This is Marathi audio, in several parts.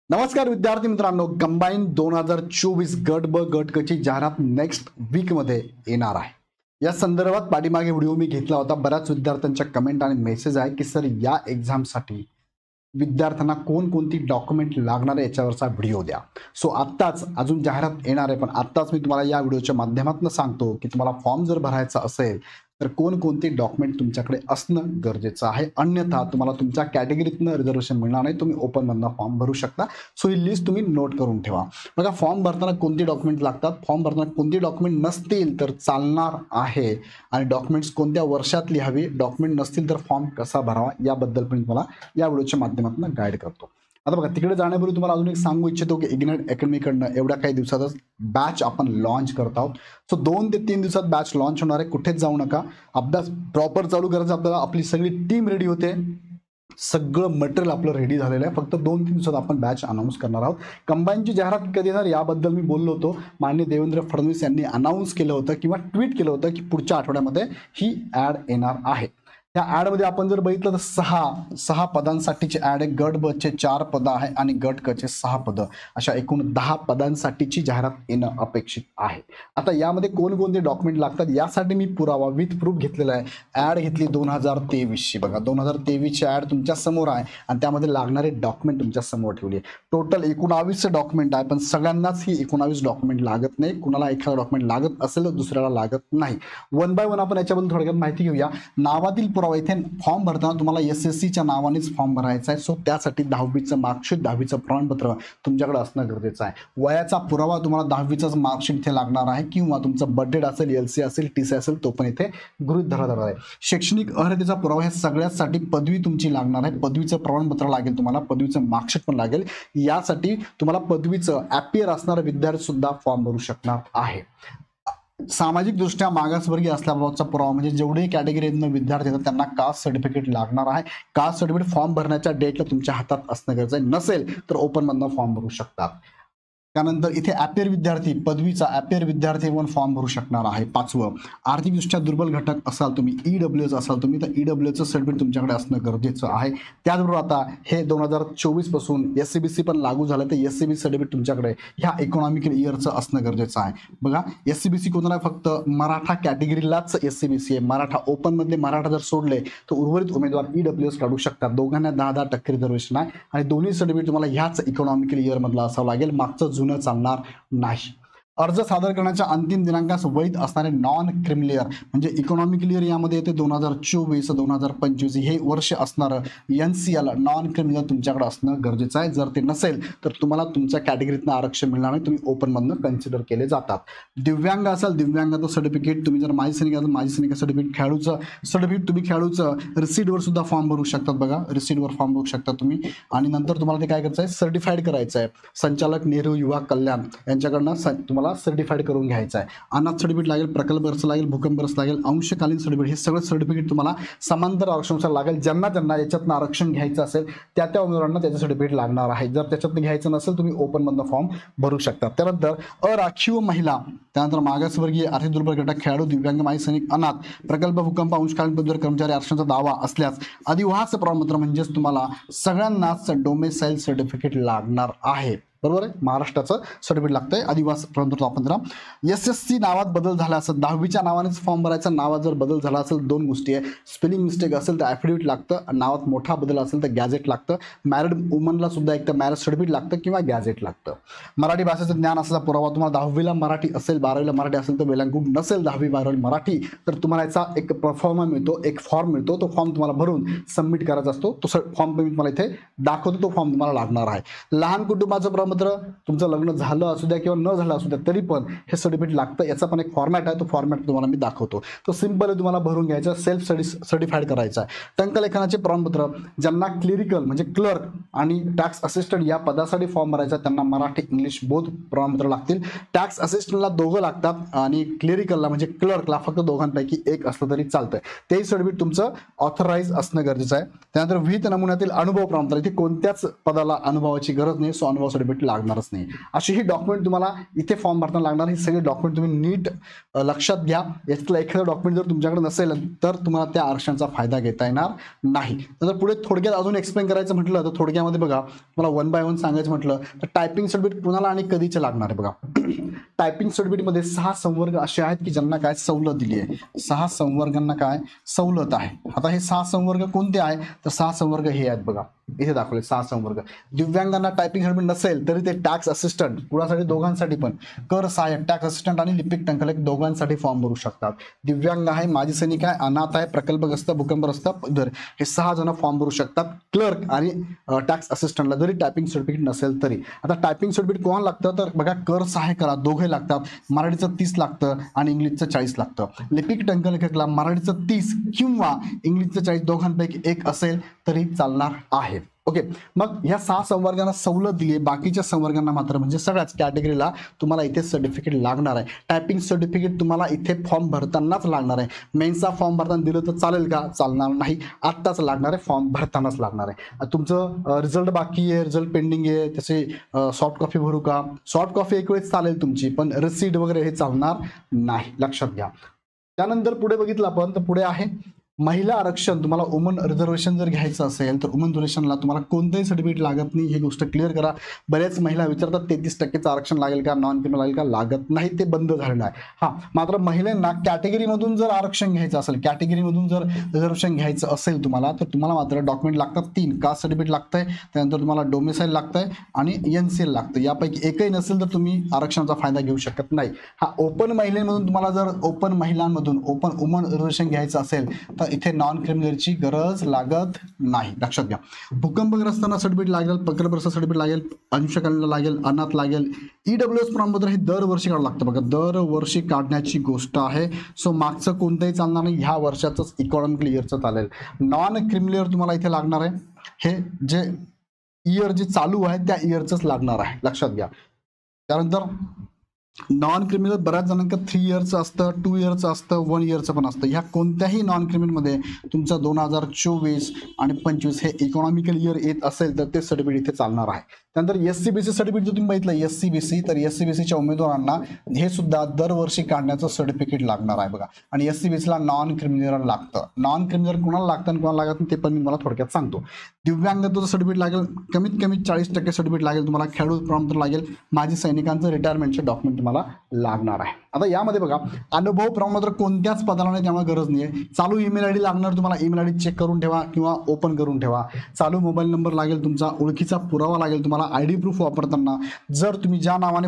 नमस्कार विद्यार्थी मित्रांनो, कंबाईन 2024 गट ब गट क ची जाहिरात नेक्स्ट वीक मध्ये येणार आहे. या संदर्भात पाठीमागे व्हिडिओ मी घेतला होता. बऱ्याच विद्यार्थ्यांच्या कमेंट आणि मेसेज आहे की सर या एक्झामसाठी विद्यार्थ्यांना कोणकोणती डॉक्युमेंट लागणार आहे याच्यावरचा व्हिडिओ द्या. सो आत्ताच अजून जाहिरात येणार आहे, पण आत्ताच मी तुम्हाला या व्हिडिओच्या माध्यमातून सांगतो की तुम्हाला फॉर्म जर भरायचा असेल तर कोणकोणते डॉक्युमेंट तुमच्याकडे असणं गरजेचं आहे. अन्यथा तुम्हाला तुमच्या कॅटेगरीतनं रिझर्वेशन मिळणार नाही. तुम्ही ओपनमधनं फॉर्म भरू शकता. सो ही लिस्ट तुम्ही नोट करून ठेवा. बघा, फॉर्म भरताना कोणते डॉक्युमेंट लागतात, फॉर्म भरताना कोणते डॉक्युमेंट नसतील तर चालणार आहे, आणि डॉक्युमेंट्स कोणत्या वर्षात लिहावी, डॉक्युमेंट नसतील तर फॉर्म कसा भरावा याबद्दल पण तुम्हाला या व्हिडिओच्या माध्यमातून गाईड करतो. आता बघा, तिकडे जाण्यापूर्वी तुम्हाला अजून एक सांगू इच्छितो की इग्नाइट अकॅडमीकडनं एवढ्या काही दिवसातच बॅच आपण लॉन्च करत आहोत. सो 2 ते 3 दिवसात बॅच लॉन्च होणार आहे. कुठेच जाऊ नका, अभ्यास प्रॉपर चालू करायचा. आपल्याला आपली सगळी टीम रेडी होते, सगळं मटेरियल आपलं रेडी झालेलं आहे. फक्त 2-3 दिवसात आपण बॅच अनाऊन्स करणार आहोत. कंबाईनची जाहिरात कधी येणार याबद्दल मी बोललो होतो. माननीय देवेंद्र फडणवीस यांनी अनाऊन्स केलं होतं किंवा ट्विट केलं होतं की पुढच्या आठवड्यामध्ये ही ॲड येणार आहे. या ॲडमध्ये आपण जर बघितलं तर 6 पदांसाठीची ॲड आहे. गट ब चे 4 पदं आहे आणि गट क चे 6 पदं, अशा एकूण 10 पदांसाठीची जाहिरात येणं अपेक्षित आहे. आता यामध्ये कोणकोणते डॉक्युमेंट लागतात यासाठी मी पुरावा विथ प्रूफ घेतलेला आहे. ॲड घेतली 2023ची. बघा, 2023ची ॲड तुमच्या समोर आहे आणि त्यामध्ये लागणारे डॉक्युमेंट तुमच्या समोर ठेवली आहे. टोटल 19 डॉक्युमेंट आहे, पण सगळ्यांनाच ही 19 डॉक्युमेंट लागत नाही. कुणाला एखादा डॉक्युमेंट लागत असेल तर दुसऱ्याला लागत नाही. वन बाय वन आपण याच्याबद्दल थोडक्यात माहिती घेऊया. नावातील पुरावा, इथे फॉर्म भरताना तुम्हाला SSCच्या नावानेच फॉर्म भरायचा आहे. सो त्यासाठी 10वीचं मार्कशीट, 10वीचं प्रमाणपत्र तुमच्याकडे असणं गरजेचं आहे. वयाचा पुरावा, तुम्हाला 10वीचंच मार्कशीट इथे लागणार आहे, किंवा तुमचं बर्थडे असेल, LC असेल, TC असेल, तो पण इथे गृहीत धरला आहे. शैक्षणिक अर्हतेचा पुरावा, हे सगळ्यासाठी पदवी तुमची लागणार आहे. पदवीचं प्रमाणपत्र लागेल तुम्हाला, पदवीचं मार्कशीट पण लागेल. यासाठी तुम्हाला पदवीचं ॲपियर असणारा विद्यार्थी सुद्धा फॉर्म भरू शकणार आहे. सामाजिक दृष्ट्या मागासवर्गीय असल्याबाबतचा पुरावा, म्हणजे जेवढे कॅटेगरीतनं विद्यार्थी येतात त्यांना कास्ट सर्टिफिकेट लागणार आहे. कास्ट सर्टिफिकेट फॉर्म भरण्याच्या डेटला तुमच्या हातात असणं गरजेचं आहे. नसेल तर ओपनमधनं फॉर्म भरू शकतात. त्यानंतर इथे ॲपियर विद्यार्थी, पदवीचा ॲपियर विद्यार्थी पण फॉर्म भरू शकणार आहे. 5वं, आर्थिकदृष्ट्या दुर्बल घटक असाल तुम्ही, EWS असाल तुम्ही, तर EWSचं सर्टिफिकेट तुमच्याकडे असणं गरजेचं आहे. त्याचबरोबर आता हे 2024 पासून SCBC पण लागू झालं, तर SCBC सर्टिफिकेट तुमच्याकडे ह्या इकॉनॉमिकल इयरचं असणं गरजेचं आहे. बघा, SCBC कोणाला, फक्त मराठा कॅटेगरीलाच SCBC आहे. मराठा ओपनमधले मराठा जर सोडले तर उर्वरित उमेदवार EWS काढू शकतात. दोघांना 10% रिझर्वेशन आहे आणि दोन्ही सर्टिफिकेट तुम्हाला ह्याच इकॉनॉमिकल इयरमधला असावं लागेल. मागचं जुनं चालणार नाही. अर्ज सादर करण्याच्या अंतिम दिनांकास वैध असणारे नॉन क्रिमिलियर, म्हणजे इकॉनॉमिकल इयर यामध्ये येते 2024, 2025 हे वर्ष असणारं NCL नॉन क्रिमिलियर तुमच्याकडे असणं गरजेचं आहे. जर ते नसेल तर तुम्हाला तुमच्या कॅटेगरीतनं आरक्षण मिळणार नाही, तुम्ही ओपनमधनं कन्सिडर केले जातात. दिव्यांग असाल, दिव्यांगाचं सर्टिफिकेट, तुम्ही जर माजी सैनिक असाल, माजी सैनिक सर्टिफिकेट, खेळाडूचं सर्टिफिकेट, तुम्ही खेळाडूचं रिसीटवर सुद्धा फॉर्म भरू शकतात. बघा, रिसीटवर फॉर्म भरू शकता तुम्ही. आणि नंतर तुम्हाला ते काय करायचं आहे, सर्टिफाईड करायचं आहे. संचालक नेहरू युवा कल्याण यांच्याकडनं तुम्हाला सर्टिफाईड करून घ्यायचं आहे. अनाथ सर्टिफिकेट लागेल, प्रकल्प रस लागेल, भूकंप रस लागेल, अंशकालीन सर्टिफिकेट, हे सगळं सर्टिफिकेट तुम्हाला समांतर आरक्षणानुसार लागेल. ज्यांना याच्यातनं आरक्षण घ्यायचं असेल त्या उमेदवारांना त्याचं सर्टिफिकेट लागणार आहे. जर त्याच्यातनं घ्यायचं नसेल तुम्ही ओपनमधनं फॉर्म भरू शकता. त्यानंतर अराखीव महिला, त्यानंतर मागासवर्गीय, आर्थिक दुर्बल घटक, खेळाडू, दिव्यांग, माजी सैनिक, अनाथ, प्रकल्प, भूकंप, अंशकालीन पदवीधर कर्मचारी आरक्षणाचा दावा असल्यास अधिवास प्रमाणपत्र, म्हणजेच तुम्हाला सगळ्यांनाच डोमेसाईल सर्टिफिकेट लागणार आहे. बरोबर आहे, महाराष्ट्राचं सर्टिफिकेट लागतंय. आदिवासी प्रमाणपत्र आपण जरा SSC नावात बदल झाला असेल, 10वीच्या नावानेच फॉर्म भरायचा. नावात जर बदल झाला असेल, 2 गोष्टी आहे. स्पेलिंग मिस्टेक असेल तर ॲफिडेविट लागतं, नावात मोठा बदल असेल तर गॅझेट लागतं. मॅरिड वुमनला सुद्धा एक तर मॅरेज सर्टिफिकेट लागतं किंवा गॅझेट लागतं. मराठी भाषेचं ज्ञान असल्याचा पुरावा, तुम्हाला 10वीला मराठी असेल, 12वीला मराठी असेल तर वेलांकुट, नसेल 10वी 12वी मराठी तर तुम्हाला याचा एक फॉर्म मिळतो, एक फॉर्म मिळतो. तो फॉर्म तुम्हाला भरून सबमिट करायचा असतो. तो फॉर्म मी तुम्हाला इथे दाखवतो, तो फॉर्म तुम्हाला लागणार आहे. लहान कुटुंबाचं प्रमाणपत्र, तुमचं लग्न झालं असू द्या किंवा न झालं असू द्या तरी पण हे सर्टिफिकेट लागतं. याचा पण एक फॉर्मॅट आहे, तो फॉर्मॅट तुम्हाला मी दाखवतो. तो सिंपल आहे, तुम्हाला भरून घ्यायचा, सेल्फ सर्टिफाईड करायचा आहे. टंकलेखनाचे प्रमाणपत्र, ज्यांना क्लिरिकल म्हणजे क्लर्क आणि टॅक्स असिस्टंट या पदासाठी फॉर्म भरायचा त्यांना मराठी इंग्लिश बोध प्रमाणपत्र लागतील. टॅक्स असिस्टंटला 2 लागतात आणि क्लिरिकलला म्हणजे क्लर्कला फक्त दोघांपैकी एक असलं तरी चालतंय. तेही सर्टिफिकेट तुमचं ऑथराईज असणं गरजेचं आहे. त्यानंतर विहित नमुन्यातील अनुभव प्रमाणपत्र, इथे कोणत्याच पदाला अनुभवाची गरज नाही. सो अनुभव सर्टिफिकेट सर्टिफिकेट लागणारच नाही. अशी ही डॉक्युमेंट तुम्हाला इथे फॉर्म भरताना लागणार. ही सगळी डॉक्युमेंट तुम्ही नीट लक्षात घ्या. यातलं एखादं डॉक्युमेंट जर तुमच्याकडे नसेल तर तुम्हाला त्या आरक्षणाचा फायदा घेता येणार नाही. तर पुढे थोडक्यात अजून एक्सप्लेन करायचं म्हटलं तर थोडक्यामध्ये बघा, मला 1 बाय 1 सांगायचं म्हटलं तर टायपिंग सर्टिफिकेट कुणाला आणि कधीचे लागणार आहे बघा. टायपिंग सर्टिफिकेटमध्ये 6 संवर्ग असे आहेत की ज्यांना काय सवलत दिली आहे. 6 संवर्गांना काय सवलत आहे. आता हे 6 संवर्ग कोणते आहे तर 6 संवर्ग हे आहेत बघा, इथे दाखवले 6 संवर्ग. दिव्यांगांना टायपिंग सर्टिफिकेट नसेल तरी ते टॅक्स असिस्टंट कुणासाठी दोघांसाठी पण, कर सहाय्यक टॅक्स असिस्टंट आणि लिपिक टंकलेख दोघांसाठी फॉर्म भरू शकतात. दिव्यांग आहे, माजी सैनिक आहे, अनाथ आहे, प्रकल्पग्रस्त, भूकंपग्रस्त, पदर, हे 6 जण फॉर्म भरू शकतात. क्लर्क आणि टॅक्स असिस्टंटला जरी टायपिंग सर्टिफिकेट नसेल तरी. आता टायपिंग सर्टिफिकेट कोणाला लागतं तर बघा, कर सहाय्यकाला दोघे लागतात. मराठीचं 30 लागतं आणि इंग्लिशचं 40 लागतं. लिपिक टंकलेखकला मराठीचं 30 किंवा इंग्लिशचं 40 दोघांपैकी एक असेल तरी चालणार आहे. ओके, मग ह्या 6 संवर्गांना सवलत दिली आहे. बाकीच्या संवर्गांना मात्र म्हणजे सगळ्याच कॅटेगरीला तुम्हाला इथे सर्टिफिकेट लागणार आहे. टायपिंग सर्टिफिकेट तुम्हाला इथे फॉर्म भरतानाच लागणार आहे. मेन्सचा फॉर्म भरताना दिलं तर चालेल का? चालणार नाही. आत्ताच लागणार आहे, फॉर्म भरतानाच लागणार आहे. तुमचं रिझल्ट बाकी आहे, रिझल्ट पेंडिंग आहे, त्याचे सॉफ्ट कॉपी भरू का? सॉफ्ट कॉपी एक वेळेस चालेल तुमची, पण रिसीट वगैरे हे चालणार नाही, लक्षात घ्या. त्यानंतर पुढे बघितलं आपण तर पुढे आहे महिला आरक्षण. तुम्हाला वुमन रिझर्वेशन जर घ्यायचं असेल तर वुमन रिझर्वेशनला तुम्हाला कोणतंही सर्टिफिकेट लागत नाही. ही गोष्ट क्लिअर करा. बऱ्याच महिला विचारतात 33% आरक्षण लागेल का, नॉन क्रिमिनल लागेल का? लागत नाही, ते बंद झालेलं आहे. हां, मात्र महिलांना कॅटेगरीमधून जर आरक्षण घ्यायचं असेल, कॅटेगरीमधून जर रिझर्वेशन घ्यायचं असेल तुम्हाला, तर तुम्हाला मात्र डॉक्युमेंट लागतात 3. कास्ट सर्टिफिकेट लागतंय, त्यानंतर तुम्हाला डोमिसाईल लागतंय आणि NCL लागतं. यापैकी एकही नसेल तर तुम्ही आरक्षणाचा फायदा घेऊ शकत नाही. हा, ओपन महिलांमधून तुम्हाला जर ओपन महिलांमधून ओपन वुमन रिझर्वेशन घ्यायचं असेल तर इथे नॉन क्रिमिनलची गरज लागत नाही, लक्षात घ्या. भूकंपग्रस्तांना सर्टिफिकेट लागेल, प्रकल्पग्रस्त सर्टिफिकेट लागेल, अंशकालीनला लागेल, अनाथ लागेल. EWS प्रमाणपत्र हे दरवर्षी काढावं लागतं बघा, दरवर्षी काढण्याची गोष्ट आहे. सो मागचं कोणतंही चालणार नाही, ह्या वर्षाचंच इकॉनॉमिकल इयरचं चालेल. नॉन क्रिमिनल तुम्हाला इथे लागणार आहे, हे जे इयर जे चालू आहे त्या इयरचंच लागणार आहे, लक्षात घ्या. त्यानंतर नॉन क्रिमिनल बऱ्याच जणांना 3 इयरचं असतं, 2 इयरचं असतं, 1 इयरचं पण असतं. ह्या कोणत्याही नॉन क्रिमिनलमध्ये तुमचं 2024 आणि 25 हे इकॉनॉमिकल इयर येत असेल तर ते सर्टिफिकेट इथे चालणार आहे. त्यानंतर SCBC सर्टिफिकेट जर तुम्ही बघितलं SCBC, तर SCBCच्या उमेदवारांना हे सुद्धा दरवर्षी काढण्याचं सर्टिफिकेट लागणार आहे बघा. आणि SCBCला नॉन क्रिमिनल लागतं. नॉन क्रिमिनल कोणाला लागतं आणि कोणाला लागत नाही ते पण मी मला थोडक्यात सांगतो. दिव्यांगत्वाचं सर्टिफिकेट लागेल, कमीत कमी 40% सर्टिफिकेट लागेल तुम्हाला. खेळाडू प्रमाणपत्र लागेल, माजी सैनिकांचं रिटायरमेंटचे डॉक्युमेंट तुम्हाला लागणार आहे. आता यामध्ये बघा, अनुभव प्रमाणपत्र कोणत्याच पदाला नाही, त्यामुळे गरज नाही आहे. चालू ईमेल ID लागणार तुम्हाला. ईमेल ID चेक करून ठेवा किंवा ओपन करून ठेवा. चालू मोबाईल नंबर लागेल तुमचा. ओळखीचा पुरावा लागेल तुम्हाला. ID प्रूफ वापरताना जर तुम्ही ज्या नावाने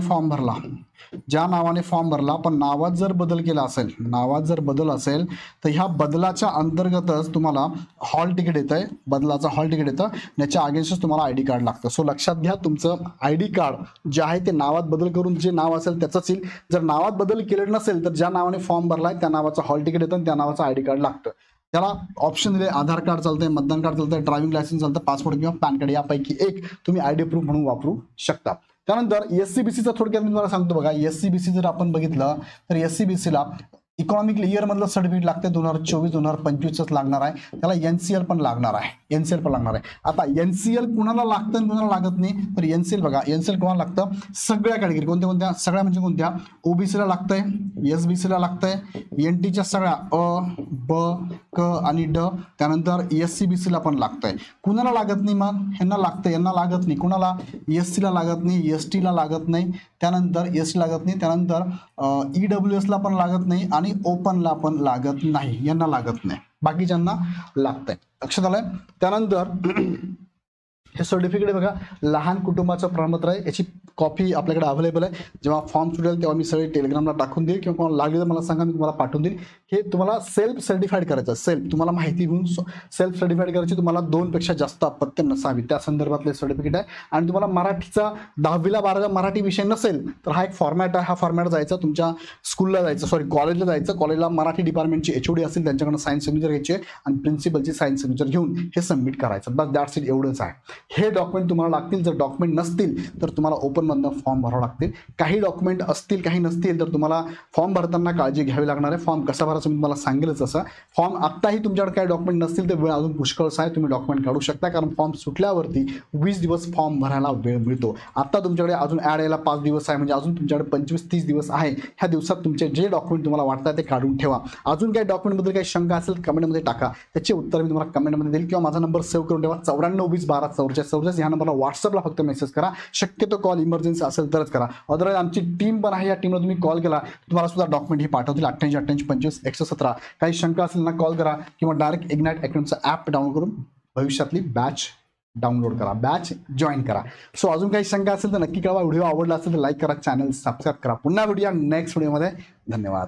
फॉर्म भरला पण नावात जर बदल केला असेल, नावात जर बदल असेल तर ह्या बदलाच्या अंतर्गतच तुम्हाला हॉल तिकीट येतं आहे. बदलाचं हॉल तिकीट येतं, याच्या अगेन्स्टच तुम्हाला ID कार्ड लागतं. सो लक्षात घ्या, तुमचं ID कार्ड जे आहे ते नावात बदल करून जे नाव असेल त्याचंच येईल. जर नावात बदल केलेलं नसेल तर ज्या नावाने फॉर्म भरलाय त्या नावाचं हॉल तिकीट येतं आणि त्या नावाचं ID कार्ड लागतं. त्याला ऑप्शन दिले, आधार कार्ड चालतंय, मतदान कार्ड चालतंय, ड्रायव्हिंग लायसन्स चालतं, पासपोर्ट किंवा पॅन कार्ड यापैकी एक तुम्ही ID प्रूफ म्हणून वापरू शकता. त्यानंतर SCBCचा थोडक्यात मी तुम्हाला सांगतो बघा. SCBC जर आपण बघितलं तर SCBCला इकॉनॉमिकल इयर मधलं सर्टिफिकेट लागते 2024-2025च लागणार आहे. त्याला NCL पण लागणार आहे. आता NCL कुणाला लागतं आणि कुणाला लागत नाही तर NCL बघा, NCL कोणाला लागतं? सगळ्या कॅटेगरी. कोणत्या सगळ्या म्हणजे कोणत्या? OBCला लागतंय, SBCला लागतंय, NTच्या सगळ्या अ, ब, क आणि ड. त्यानंतर SCBCला पण लागतंय. कुणाला लागत नाही मग? ह्यांना लागतं, यांना लागत नाही. कुणाला? SCला लागत नाही, STला लागत नाही, त्यानंतर ST लागत नाही, त्यानंतर EWSला पण लागत नाही आणि ओपनला पण लागत नाही, यांना लागत नाही. बाकीच्यांना लागतंय, लक्षात आलंय. त्यानंतर हे सर्टिफिकेट बघा, लहान कुटुंबाचं प्रमाणपत्र आहे. याची कॉपी आपल्याकडे अवेलेबल आहे. जेव्हा फॉर्म सुटेल तेव्हा मी सगळे टेलिग्रामला टाकून देईल किंवा कोणाला लागली तर मला सांगा, मी तुम्हाला पाठवून देईल. हे तुम्हाला सेल्फ सर्टिफाईड करायचं. तुम्हाला माहिती घेऊन सेल्फ सर्टिफाईड करायची. तुम्हाला 2 पेक्षा जास्त अपत्य नसावी त्या संदर्भातले सर्टिफिकेट आहे. आणि तुम्हाला मराठीचा 10वीला 12ला मराठी विषय नसेल तर हा एक फॉर्मॅट आहे. हा फॉर्मॅट जायचा तुमच्या स्कूलला जायचं, कॉलेजला जायचं. कॉलेजला मराठी डिपार्टमेंटची HOD असेल त्यांच्याकडून सायन्स सिग्नेचर घ्यायचे आणि प्रिन्सिपलची सायन्स सिग्नेचर घेऊन हे सबमिट करायचं. बस दॅट्स इट, एवढंच आहे. हे डॉक्युमेंट तुम्हाला लागतील. जर डॉक्युमेंट नसतील तर तुम्हाला ओपनमधनं फॉर्म भरावा लागतील. काही डॉक्युमेंट असतील, काही नसतील तर तुम्हाला फॉर्म भरताना काळजी घ्यावी लागणार आहे. फॉर्म कसा भरायचा करायचं मी तुम्हाला सांगेलच. असं फॉर्म आत्ताही तुमच्याकडे काही डॉक्युमेंट नसतील तर वेळ अजून पुष्कळच आहे, तुम्ही डॉक्युमेंट काढू शकता, कारण फॉर्म सुटल्यावरती 20 दिवस फॉर्म भरायला वेळ मिळतो. आता तुमच्याकडे अजून ॲड यायला 5 दिवस आहे, म्हणजे अजून तुमच्याकडे 25-30 दिवस आहे. ह्या दिवसात तुमचे जे डॉक्युमेंट तुम्हाला वाटतात ते काढून ठेवा. अजून काही डॉक्युमेंटबद्दल काही शंका असेल कमेंटमध्ये टाका, त्याचे उत्तर मी तुम्हाला कमेंटमध्ये देईल, किंवा माझा नंबर सेव्ह करून ठेवा 9420124444. ह्या नंबरला व्हॉट्सअपला फक्त मेसेज करा. शक्यतो कॉल इमर्जन्सी असेल तरच करा, अदरवाईज आमची टीम पण आहे, या टीमला तुम्ही कॉल केला तुम्हाला सुद्धा डॉक्युमेंट हे पाठवतील. 88-88-25-117. काही शंका असेल ना कॉल करा, किंवा डायरेक्ट इग्नाइट अकॅडमीचं ॲप डाउनलोड करून भविष्यातली बॅच डाउनलोड करा, बॅच जॉईन करा. सो अजून काही शंका असेल तर नक्की कळवा. व्हिडिओ आवडला असेल तर लाईक करा, चॅनल सबस्क्राईब करा. पुन्हा भेटूया नेक्स्ट व्हिडिओमध्ये. धन्यवाद.